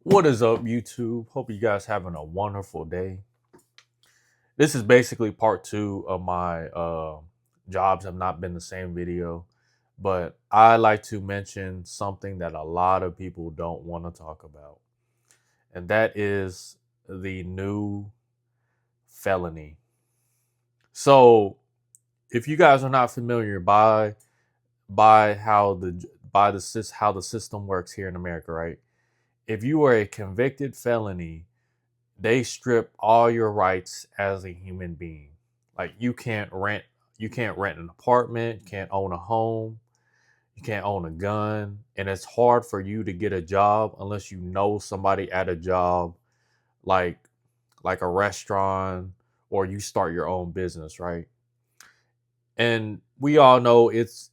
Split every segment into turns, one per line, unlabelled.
What is up, YouTube? Hope you guys having a wonderful day. This is basically part two of my jobs have not been the same video, but I like to mention something that a lot of people don't want to talk about, and that is the new felony. So, if you guys are not familiar by how the system works here in America, right? If you are a convicted felony, they strip all your rights as a human being. Like you can't rent an apartment, you can't own a home, you can't own a gun, and it's hard for you to get a job unless you know somebody at a job like like a restaurant or you start your own business, right? And we all know it's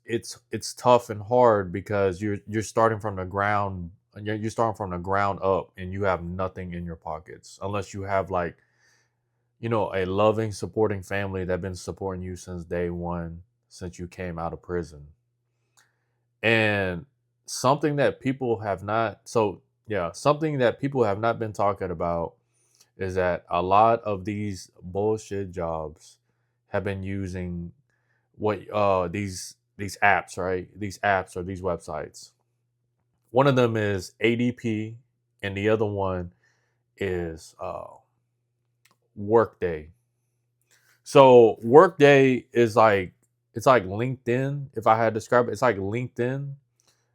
tough and hard because you're starting from the ground, you're starting from the ground up and you have nothing in your pockets unless you have like a loving, supporting family that been supporting you since day one, since you came out of prison. And something that people have not, so yeah, something that people have not been talking about is that a lot of these bullshit jobs have been using these apps, right? These apps or these websites. One of them is ADP, and the other one is Workday. So Workday is like it's like LinkedIn. If I had to describe it, it's like LinkedIn,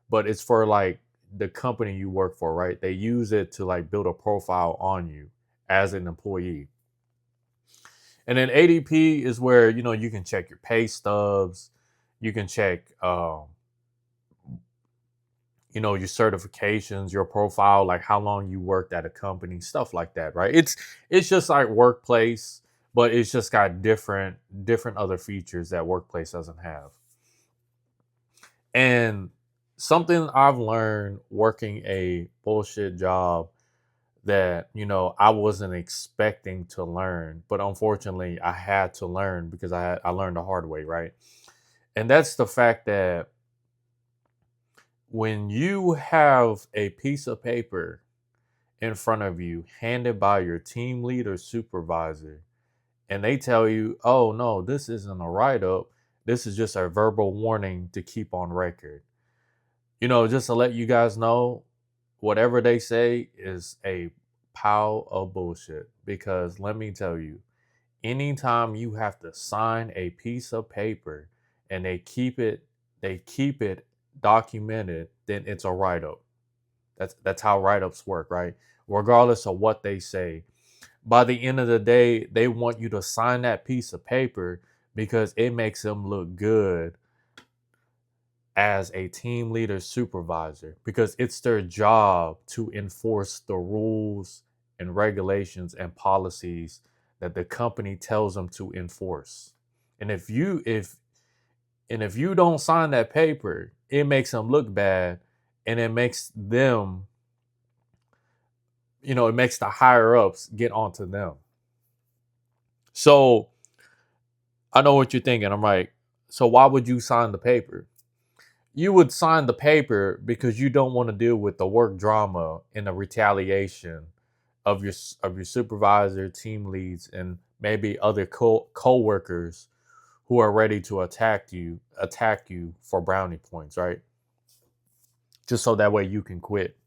but it's for like the company you work for, right? They use it to like build a profile on you as an employee. And then ADP is where you can check your pay stubs, you can check your certifications, your profile, like how long you worked at a company, stuff like that, right? It's just like workplace, but it's just got different other features that workplace doesn't have. And something I've learned working a bullshit job that I wasn't expecting to learn, but unfortunately I had to learn because I learned the hard way, right? And that's the fact that when you have a piece of paper in front of you handed by your team lead or supervisor and they tell you, oh no, this isn't a write-up, this is just a verbal warning to keep on record, just to let you guys know, whatever they say is a pile of bullshit. Because let me tell you, anytime you have to sign a piece of paper and they keep it documented, then it's a write-up. That's how write-ups work, right? Regardless of what they say, by the end of the day, they want you to sign that piece of paper because it makes them look good as a team leader supervisor, because it's their job to enforce the rules and regulations and policies that the company tells them to enforce. And if you don't sign that paper, it makes them look bad, and it makes the higher ups get onto them. So I know what you're thinking. I'm like, so why would you sign the paper? You would sign the paper because you don't want to deal with the work drama and the retaliation of your supervisor, team leads, and maybe other co-workers who are ready to attack you for brownie points, right? Just so that way you can quit.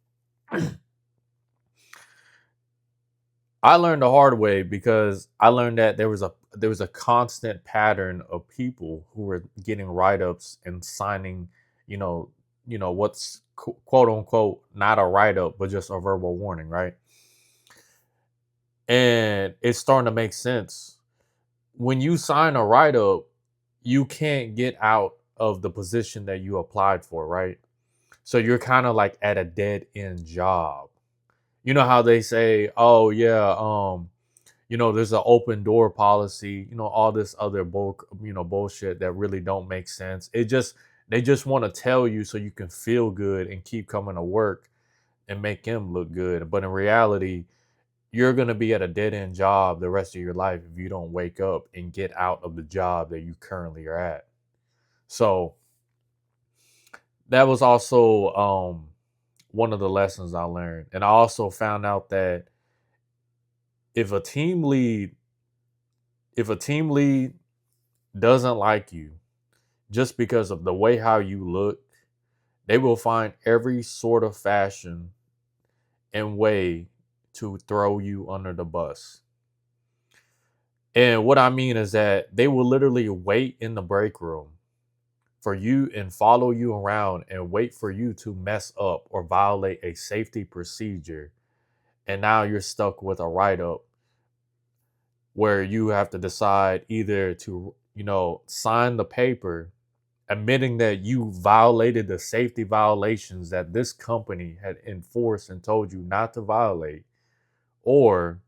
I learned the hard way because I learned that there was a constant pattern of people who were getting write-ups and signing, you know, what's quote unquote not a write-up but just a verbal warning, right? And it's starting to make sense. When you sign a write-up, you can't get out of the position that you applied for, right? So you're kind of like at a dead end job. You know how they say, "Oh yeah, there's an open door policy," all this other bullshit that really don't make sense. They just want to tell you so you can feel good and keep coming to work and make them look good. But in reality, you're going to be at a dead end job the rest of your life if you don't wake up and get out of the job that you currently are at. So that was also one of the lessons I learned. And I also found out that if a team lead, if a team lead doesn't like you just because of the way how you look, they will find every sort of fashion and way to throw you under the bus. And what I mean is that they will literally wait in the break room for you and follow you around and wait for you to mess up or violate a safety procedure. And now you're stuck with a write up where you have to decide either to, sign the paper admitting that you violated the safety violations that this company had enforced and told you not to violate, or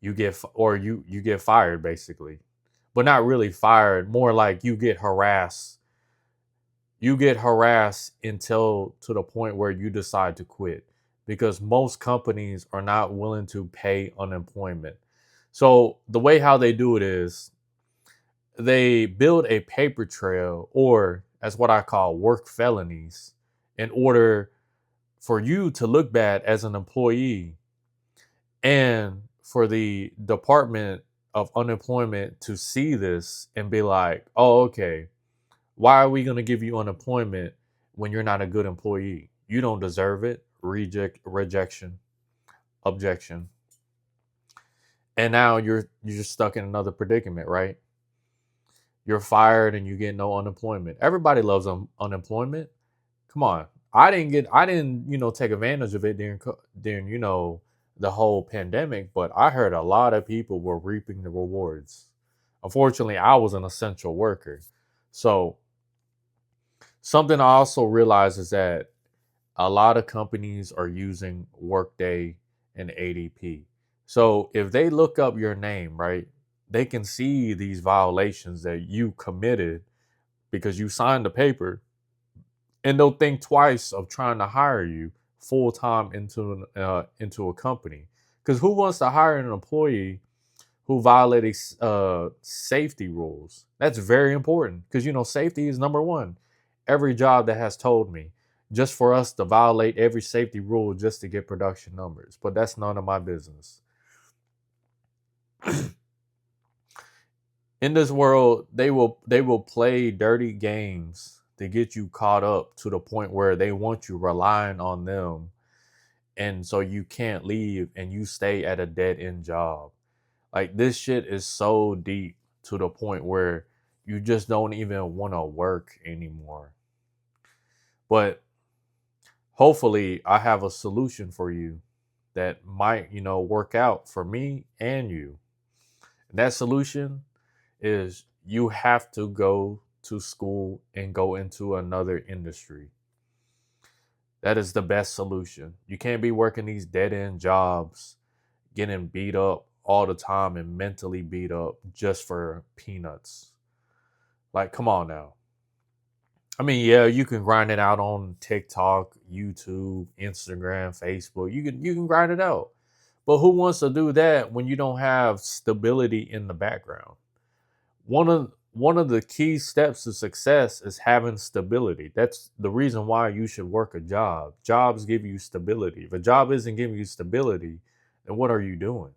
you get fired basically. But not really fired, more like you get harassed. You get harassed until to the point where you decide to quit, because most companies are not willing to pay unemployment. So the way how they do it is they build a paper trail, or as what I call work felonies, in order for you to look bad as an employee and for the Department of Unemployment to see this and be like, oh, okay, why are we going to give you unemployment when you're not a good employee? You don't deserve it. Rejection, objection. And now you're just stuck in another predicament, right? You're fired and you get no unemployment. Everybody loves unemployment. Come on. I didn't, take advantage of it during, the whole pandemic, but I heard a lot of people were reaping the rewards. Unfortunately, I was an essential worker. So something I also realized is that a lot of companies are using Workday and ADP. So if they look up your name, right, they can see these violations that you committed because you signed the paper, and they'll think twice of trying to hire you full time into a company. Because who wants to hire an employee who violated safety rules? That's very important because safety is number one. Every job that has told me just for us to violate every safety rule just to get production numbers, but that's none of my business. In this world, they will play dirty games to get you caught up to the point where they want you relying on them, and so you can't leave and you stay at a dead end job. Like, this shit is so deep to the point where you just don't even want to work anymore. But hopefully I have a solution for you that might, work out for me and you. And that solution is you have to go to school and go into another industry. That is the best solution. You can't be working these dead end jobs, getting beat up all the time and mentally beat up just for peanuts. Like, come on now. I mean, yeah, you can grind it out on TikTok, YouTube, Instagram, Facebook. You can grind it out. But who wants to do that when you don't have stability in the background? One of the key steps to success is having stability. That's the reason why you should work a job. Jobs give you stability. If a job isn't giving you stability, then what are you doing?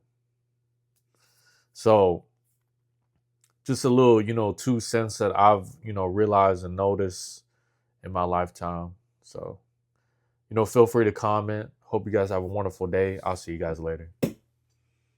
So just a little, 2 cents that I've, realized and noticed in my lifetime. So, feel free to comment. Hope you guys have a wonderful day. I'll see you guys later.